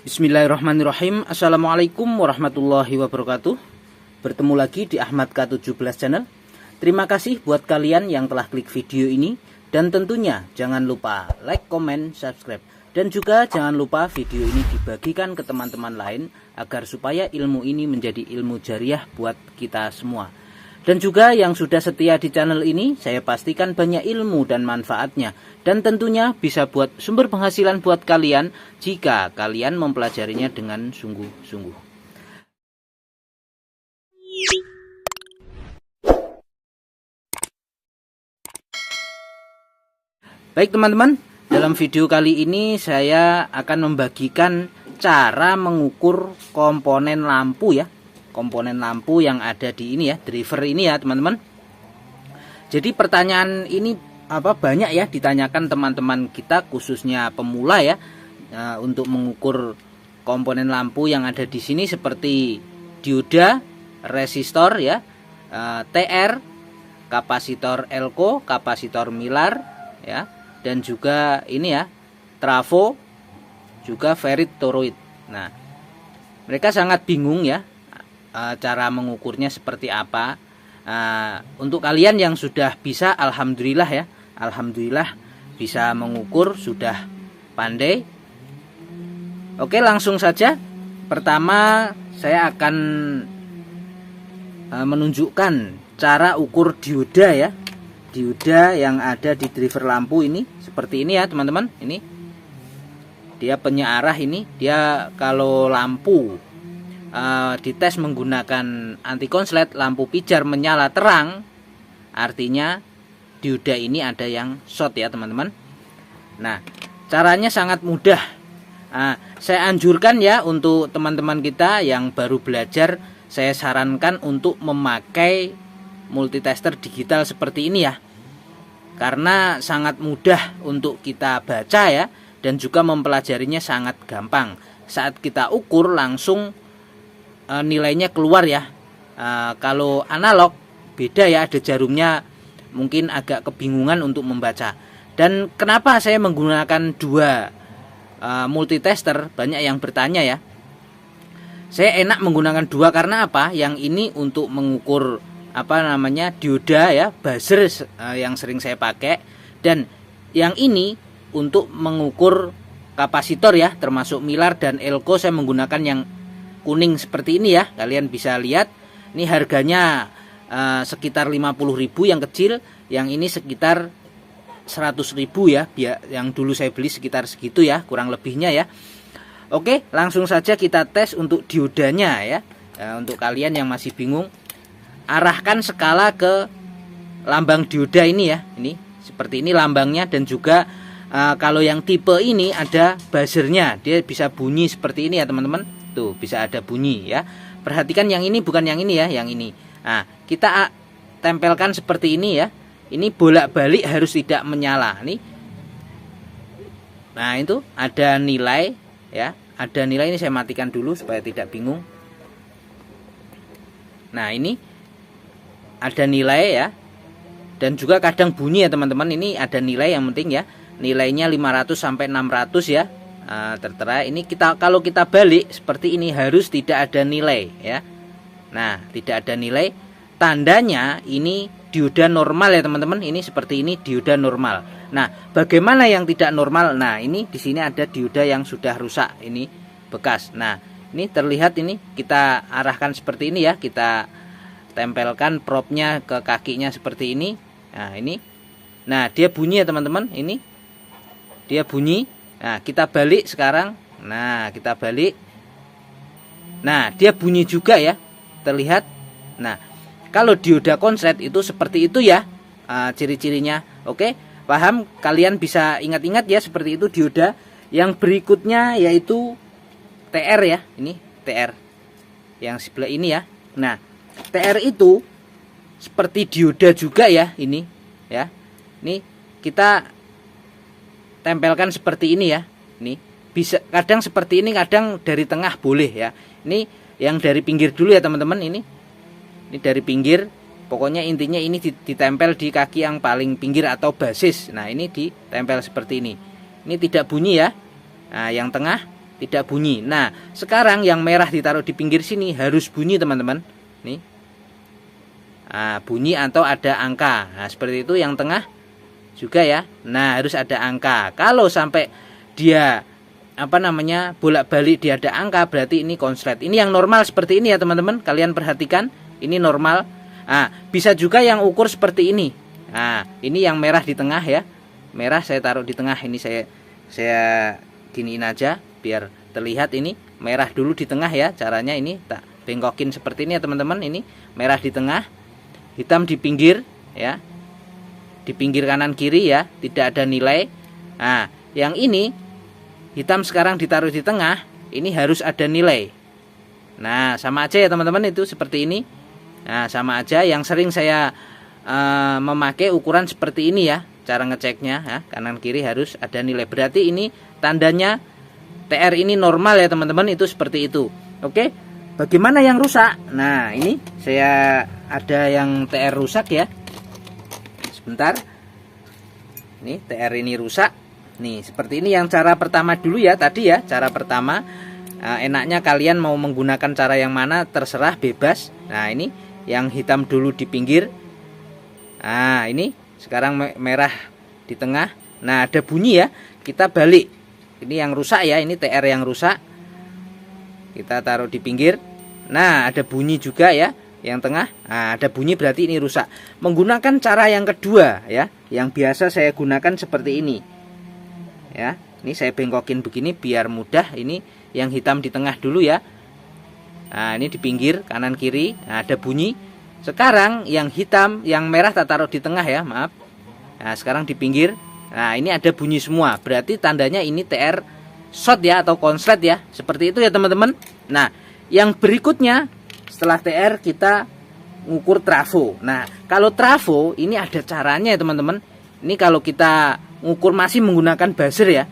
Bismillahirrahmanirrahim. Assalamualaikum warahmatullahi wabarakatuh. Bertemu lagi di Ahmad K17 Channel. Terima kasih buat kalian yang telah klik video ini. Dan tentunya jangan lupa like, comment, subscribe. Dan juga jangan lupa video ini dibagikan ke teman-teman lain agar supaya ilmu ini menjadi ilmu jariah buat kita semua. Dan juga yang sudah setia di channel ini, saya pastikan banyak ilmu dan manfaatnya. Dan tentunya bisa buat sumber penghasilan buat kalian jika kalian mempelajarinya dengan sungguh-sungguh. Baik teman-teman, dalam video kali ini saya akan membagikan cara mengukur komponen lampu ya. Komponen lampu yang ada di ini ya, driver ini ya teman-teman. Jadi pertanyaan ini banyak ya ditanyakan teman-teman kita khususnya pemula ya, untuk mengukur komponen lampu yang ada di sini seperti dioda, resistor ya, TR, kapasitor elko, kapasitor Mylar ya, dan juga ini ya, trafo, juga ferrit toroid. Nah, mereka sangat bingung ya, cara mengukurnya seperti apa. Untuk kalian yang sudah bisa, alhamdulillah ya, alhamdulillah bisa mengukur, sudah pandai. Oke, langsung saja. Pertama saya akan menunjukkan cara ukur dioda ya, dioda yang ada di driver lampu ini seperti ini ya teman-teman. Ini dia penyearah, ini dia kalau lampu dites menggunakan anti konslet, lampu pijar menyala terang, artinya dioda ini ada yang short ya teman-teman. Nah, caranya sangat mudah. Saya anjurkan ya untuk teman-teman kita yang baru belajar, saya sarankan untuk memakai multitester digital seperti ini ya, karena sangat mudah untuk kita baca ya, dan juga mempelajarinya sangat gampang. Saat kita ukur langsung nilainya keluar ya. Kalau analog beda ya, ada jarumnya, mungkin agak kebingungan untuk membaca. Dan kenapa saya menggunakan dua multitester? Banyak yang bertanya ya. Saya enak menggunakan dua karena apa? Yang ini untuk mengukur dioda ya, buzzer yang sering saya pakai, dan yang ini untuk mengukur kapasitor ya, termasuk Mylar dan elko. Saya menggunakan yang kuning seperti ini ya, kalian bisa lihat. Ini harganya sekitar 50.000 yang kecil, yang ini sekitar 100.000 ya, yang dulu saya beli sekitar segitu ya, kurang lebihnya ya. Oke, langsung saja kita tes untuk diodanya ya. Untuk kalian yang masih bingung, arahkan skala ke lambang dioda ini ya. Ini seperti ini lambangnya, dan juga kalau yang tipe ini ada buzzernya, dia bisa bunyi seperti ini ya teman-teman. Tuh, bisa ada bunyi ya. Perhatikan yang ini, bukan yang ini ya, yang ini. Nah, kita tempelkan seperti ini ya. Ini bolak-balik harus tidak menyala nih. Nah, itu ada nilai ya. Ada nilai, ini saya matikan dulu supaya tidak bingung. Nah, ini ada nilai ya. Dan juga kadang bunyi ya teman-teman. Ini ada nilai, yang penting ya. Nilainya 500 sampai 600 ya. Tertera. Ini kalau kita balik seperti ini harus tidak ada nilai ya. Nah, tidak ada nilai, tandanya ini dioda normal ya teman-teman. Ini seperti ini, dioda normal. Nah, bagaimana yang tidak normal? Nah, ini di sini ada dioda yang sudah rusak, ini bekas. Nah, ini terlihat, ini kita arahkan seperti ini ya, kita tempelkan propnya ke kakinya seperti ini. Nah, ini. Nah, dia bunyi ya teman-teman. Ini dia bunyi. Nah, kita balik sekarang. Nah, kita balik. Nah, dia bunyi juga ya, terlihat. Nah, kalau dioda konslet itu seperti itu ya, ciri-cirinya. Oke, paham? Kalian bisa ingat-ingat ya, seperti itu dioda. Yang berikutnya yaitu TR ya. Ini TR yang sebelah ini ya. Nah, TR itu seperti dioda juga ya, ini ya. Ini kita tempelkan seperti ini ya. Ini bisa kadang seperti ini, kadang dari tengah boleh ya. Ini yang dari pinggir dulu ya teman-teman. Ini dari pinggir. Pokoknya intinya ini ditempel di kaki yang paling pinggir atau basis. Nah, ini ditempel seperti ini. Ini tidak bunyi ya. Nah, yang tengah tidak bunyi. Nah, sekarang yang merah ditaruh di pinggir sini harus bunyi teman-teman. Nih. Nah, bunyi atau ada angka. Nah, seperti itu. Yang tengah juga ya. Nah, harus ada angka. Kalau sampai dia bolak-balik dia ada angka, berarti ini konslet. Ini yang normal seperti ini ya teman-teman. Kalian perhatikan, ini normal. Nah, bisa juga yang ukur seperti ini. Nah, ini yang merah di tengah ya. Merah saya taruh di tengah. Ini saya giniin aja biar terlihat. Ini merah dulu di tengah ya. Caranya ini tak bengkokin seperti ini ya teman-teman. Ini merah di tengah, hitam di pinggir ya. Di pinggir kanan kiri ya, tidak ada nilai. Nah, yang ini hitam sekarang ditaruh di tengah, ini harus ada nilai. Nah, sama aja ya teman-teman, itu seperti ini. Nah, sama aja. Yang sering saya memakai ukuran seperti ini ya, cara ngeceknya ya, kanan kiri harus ada nilai. Berarti ini tandanya TR ini normal ya teman-teman, itu seperti itu. Oke, bagaimana yang rusak? Nah, ini saya ada yang TR rusak ya. Sebentar. Ini TR ini rusak. Nih, seperti ini yang cara pertama dulu ya tadi ya, cara pertama. Enaknya kalian mau menggunakan cara yang mana terserah, bebas. Nah, ini yang hitam dulu di pinggir. Nah, ini sekarang merah di tengah. Nah, ada bunyi ya. Kita balik. Ini yang rusak ya, ini TR yang rusak. Kita taruh di pinggir. Nah, ada bunyi juga ya, yang tengah. Nah, ada bunyi berarti ini rusak. Menggunakan cara yang kedua ya, yang biasa saya gunakan seperti ini. Ya, ini saya bengkokin begini biar mudah. Ini yang hitam di tengah dulu ya. Nah, ini di pinggir kanan kiri. Nah, ada bunyi. Sekarang yang hitam, yang merah tak taruh di tengah ya, maaf. Nah, sekarang di pinggir. Nah, ini ada bunyi semua. Berarti tandanya ini TR short ya, atau konslet ya. Seperti itu ya teman-teman. Nah, yang berikutnya setelah TR kita ngukur trafo. Nah, kalau trafo ini ada caranya ya teman-teman. Ini kalau kita ngukur masih menggunakan buzzer ya.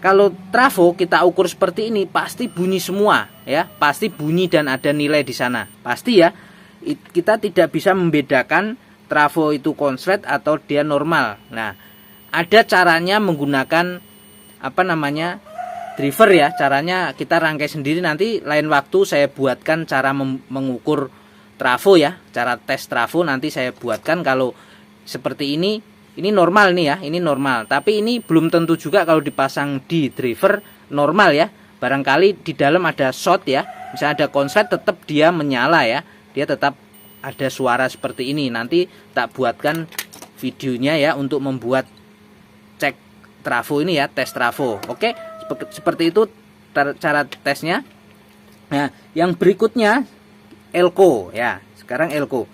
Kalau trafo kita ukur seperti ini pasti bunyi semua ya, pasti bunyi dan ada nilai di sana. Pasti ya. Kita tidak bisa membedakan trafo itu konslet atau dia normal. Nah, ada caranya menggunakan driver ya. Caranya kita rangkai sendiri, nanti lain waktu saya buatkan cara mengukur trafo ya, cara tes trafo nanti saya buatkan. Kalau seperti ini normal nih ya, ini normal. Tapi ini belum tentu juga kalau dipasang di driver normal ya. Barangkali di dalam ada short ya, misalnya ada konslet tetap dia menyala ya, dia tetap ada suara seperti ini. Nanti tak buatkan videonya ya untuk membuat cek trafo ini ya, tes trafo. Oke, seperti itu cara tesnya. Nah, yang berikutnya elko ya. Sekarang elko.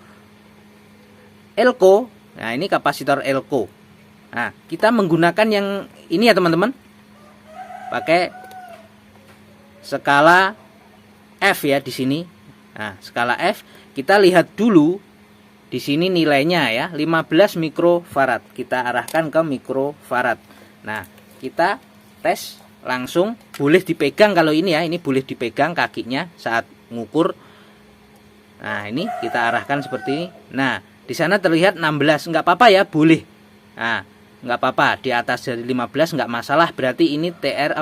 Nah, ini kapasitor elko. Nah, kita menggunakan yang ini ya teman-teman. Pakai skala F ya di sini. Nah, skala F kita lihat dulu di sini nilainya ya, 15 mikrofarad. Kita arahkan ke mikrofarad. Nah, kita tes langsung, boleh dipegang kalau ini ya, ini boleh dipegang kakinya saat ngukur. Nah, ini kita arahkan seperti ini. Nah, di sana terlihat 16, nggak apa-apa ya, boleh. Nah, nggak apa-apa, di atas dari 15 nggak masalah. Berarti ini TR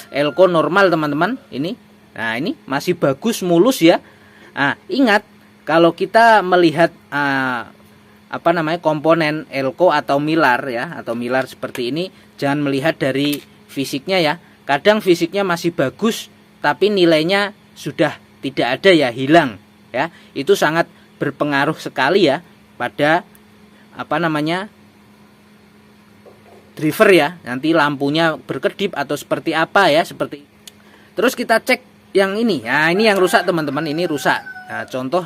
elko normal teman-teman. Ini, nah ini masih bagus, mulus ya. Nah, ingat kalau kita melihat komponen elko atau milar ya, atau milar seperti ini, jangan melihat dari fisiknya ya. Kadang fisiknya masih bagus tapi nilainya sudah tidak ada ya, hilang ya. Itu sangat berpengaruh sekali ya pada driver ya. Nanti lampunya berkedip atau seperti apa ya, seperti. Terus kita cek yang ini. Nah, ini yang rusak teman-teman, ini rusak. Nah, contoh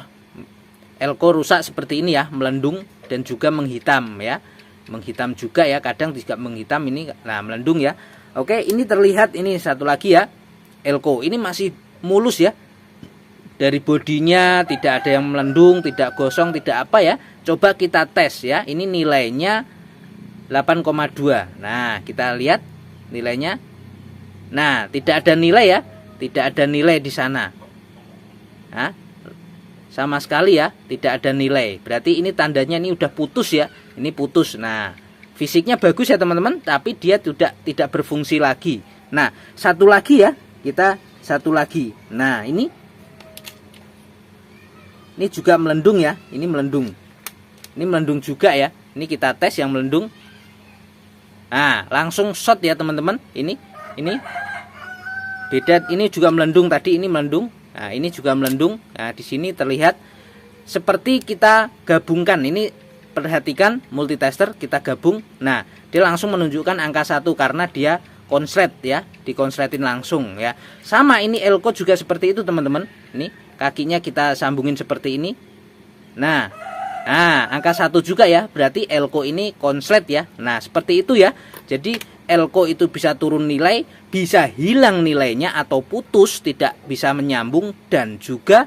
elko rusak seperti ini ya, melendung dan juga menghitam ya. Menghitam juga ya, kadang juga menghitam ini. Nah, melendung ya. Oke, ini terlihat, ini satu lagi ya, elko. Ini masih mulus ya. Dari bodinya tidak ada yang melendung, tidak gosong, tidak apa ya. Coba kita tes ya. Ini nilainya 8,2. Nah, kita lihat nilainya. Nah, tidak ada nilai ya. Tidak ada nilai di sana. Nah, sama sekali ya, tidak ada nilai. Berarti ini tandanya ini udah putus ya. Ini putus. Nah, fisiknya bagus ya teman-teman, tapi dia tidak berfungsi lagi. Nah, satu lagi ya, kita satu lagi. Nah, ini juga melendung ya. Ini melendung. Ini melendung juga ya. Ini kita tes yang melendung. Nah, langsung shot ya teman-teman. Ini beda. Ini juga melendung tadi, ini melendung. Nah, ini juga melendung. Nah, di sini terlihat seperti kita gabungkan. Ini perhatikan multitester kita gabung. Nah, dia langsung menunjukkan angka 1 karena dia konslet ya, dikonsletin langsung ya. Sama ini elko juga seperti itu teman-teman. Ini kakinya kita sambungin seperti ini. Nah, angka 1 juga ya, berarti elko ini konslet ya. Nah, seperti itu ya. Jadi elko itu bisa turun nilai, bisa hilang nilainya atau putus, tidak bisa menyambung, dan juga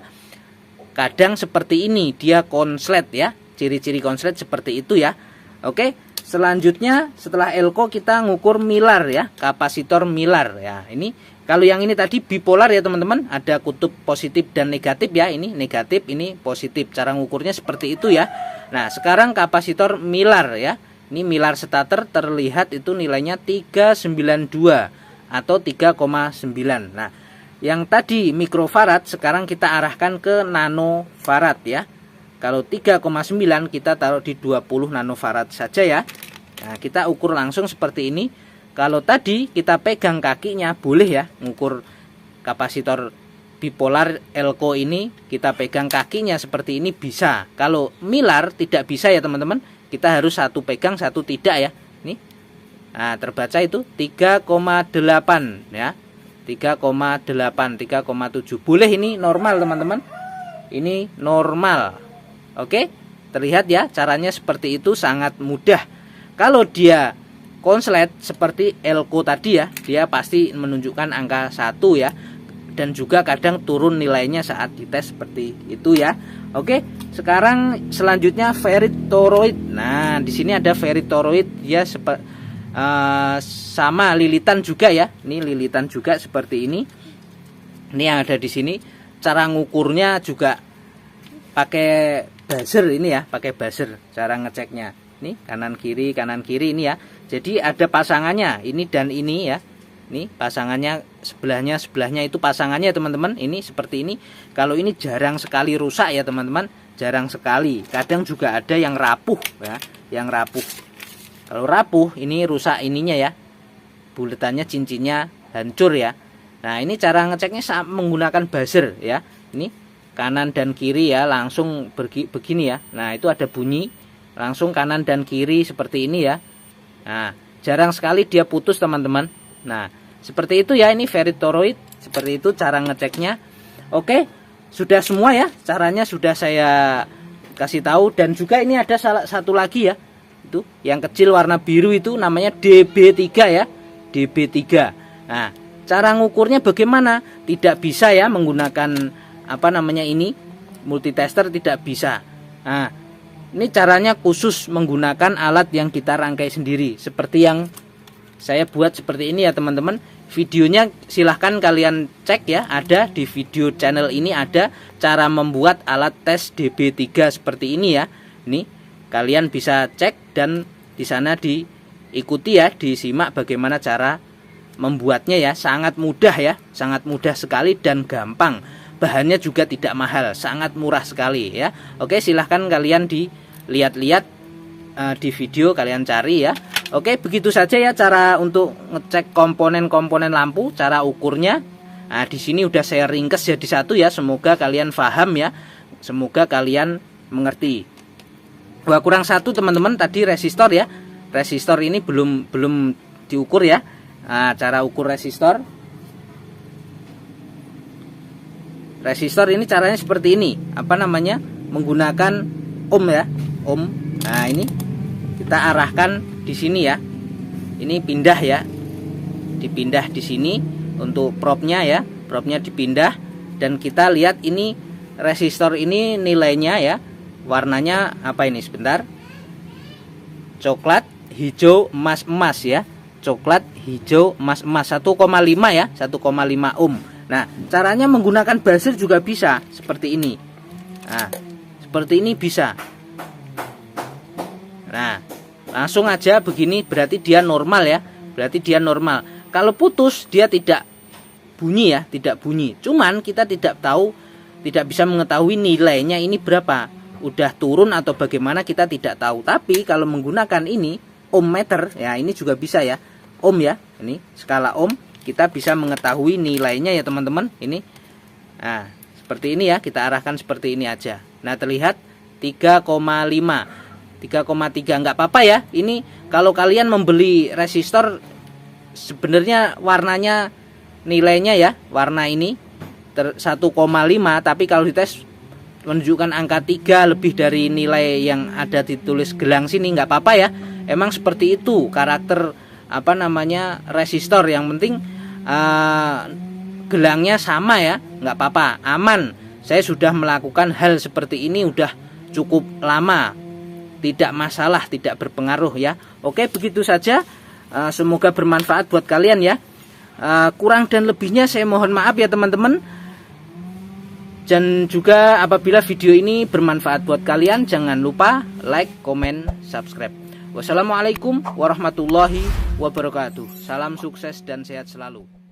kadang seperti ini dia konslet ya. Ciri-ciri konslet seperti itu ya. Oke, selanjutnya setelah elko kita ngukur milar ya, kapasitor milar ya. Ini kalau yang ini tadi bipolar ya teman-teman, ada kutub positif dan negatif ya. Ini negatif, ini positif. Cara ngukurnya seperti itu ya. Nah, sekarang kapasitor milar ya. Ini milar stator terlihat itu nilainya 392 atau 3,9. Nah, yang tadi mikrofarad sekarang kita arahkan ke nanofarad ya. Kalau 3,9 kita taruh di 20 nanofarad saja ya. Nah, kita ukur langsung seperti ini. Kalau tadi kita pegang kakinya boleh ya, ngukur kapasitor bipolar elko ini kita pegang kakinya seperti ini bisa. Kalau milar tidak bisa ya teman-teman. Kita harus satu pegang satu tidak ya. Nih. Nah, terbaca itu 3,8 ya. 3,8, 3,7. Boleh ini normal teman-teman. Ini normal. Oke, terlihat ya caranya seperti itu, sangat mudah. Kalau dia konslet seperti elko tadi ya, dia pasti menunjukkan angka 1 ya. Dan juga kadang turun nilainya saat dites seperti itu ya. Oke, sekarang selanjutnya ferritoroid. Nah, di sini ada ferritoroid ya, sama lilitan juga ya. Ini lilitan juga seperti ini. Ini yang ada di sini. Cara ngukurnya juga pakai buzzer ini ya, pakai buzzer cara ngeceknya. Ini kanan kiri ini ya. Jadi ada pasangannya, ini dan ini ya. Ini pasangannya sebelahnya itu pasangannya teman-teman. Ini seperti ini. Kalau ini jarang sekali rusak ya teman-teman, jarang sekali. Kadang juga ada yang rapuh ya, yang rapuh. Kalau rapuh ini rusak ininya ya. Buletannya cincinnya hancur ya. Nah, ini cara ngeceknya menggunakan buzzer ya. Ini kanan dan kiri ya, langsung begini ya. Nah, itu ada bunyi langsung kanan dan kiri seperti ini ya. Nah, jarang sekali dia putus teman-teman. Nah, seperti itu ya, ini ferritoroid. Seperti itu cara ngeceknya. Oke, sudah semua ya. Caranya sudah saya kasih tahu. Dan juga ini ada satu lagi ya. Itu yang kecil warna biru itu namanya DB3 ya. DB3. Nah, cara ngukurnya bagaimana? Tidak bisa ya menggunakan ini multitester, tidak bisa. Nah, ini caranya khusus menggunakan alat yang kita rangkai sendiri, seperti yang saya buat seperti ini ya teman-teman. Videonya silahkan kalian cek ya, ada di video channel ini, ada cara membuat alat tes DB3 seperti ini ya. Ini kalian bisa cek dan di sana diikuti ya, disimak bagaimana cara membuatnya ya. Sangat mudah ya, sangat mudah sekali dan gampang. Bahannya juga tidak mahal, sangat murah sekali ya. Oke, silahkan kalian dilihat-lihat di video, kalian cari ya. Oke, begitu saja ya cara untuk ngecek komponen-komponen lampu, cara ukurnya. Nah, di sini udah saya ringkes jadi satu ya. Semoga kalian paham ya. Semoga kalian mengerti. Wah, kurang satu teman-teman tadi resistor ya. Resistor ini belum diukur ya. Nah, cara ukur resistor. Resistor ini caranya seperti ini. Menggunakan ohm ya. Ohm. Nah, ini kita arahkan di sini ya. Ini pindah ya. Dipindah di sini untuk propnya ya. Propnya dipindah dan kita lihat ini resistor ini nilainya ya. Warnanya apa ini sebentar? Coklat, hijau, emas ya. Coklat, hijau, emas 1,5 ya. 1,5 ohm. Nah, caranya menggunakan buzzer juga bisa seperti ini. Nah, seperti ini bisa. Nah, langsung aja begini berarti dia normal ya. Berarti dia normal. Kalau putus dia tidak bunyi ya, tidak bunyi. Cuman kita tidak tahu, tidak bisa mengetahui nilainya ini berapa. Udah turun atau bagaimana kita tidak tahu. Tapi kalau menggunakan ini ohmmeter, ya ini juga bisa ya. Ohm ya, ini skala ohm, kita bisa mengetahui nilainya ya teman-teman. Ini. Nah, seperti ini ya, kita arahkan seperti ini aja. Nah, terlihat 3,5, 3,3, nggak apa-apa ya. Ini kalau kalian membeli resistor sebenarnya warnanya, nilainya ya, warna ini 1,5, tapi kalau dites menunjukkan angka 3 lebih dari nilai yang ada ditulis gelang sini, nggak apa-apa ya. Emang seperti itu karakter resistor. Yang penting gelangnya sama ya, nggak apa-apa, aman. Saya sudah melakukan hal seperti ini udah cukup lama, tidak masalah, tidak berpengaruh ya. Oke, begitu saja. Semoga bermanfaat buat kalian ya. Kurang dan lebihnya saya mohon maaf ya teman-teman. Dan juga apabila video ini bermanfaat buat kalian, jangan lupa like, comment, subscribe. Wassalamualaikum warahmatullahi wabarakatuh. Salam sukses dan sehat selalu.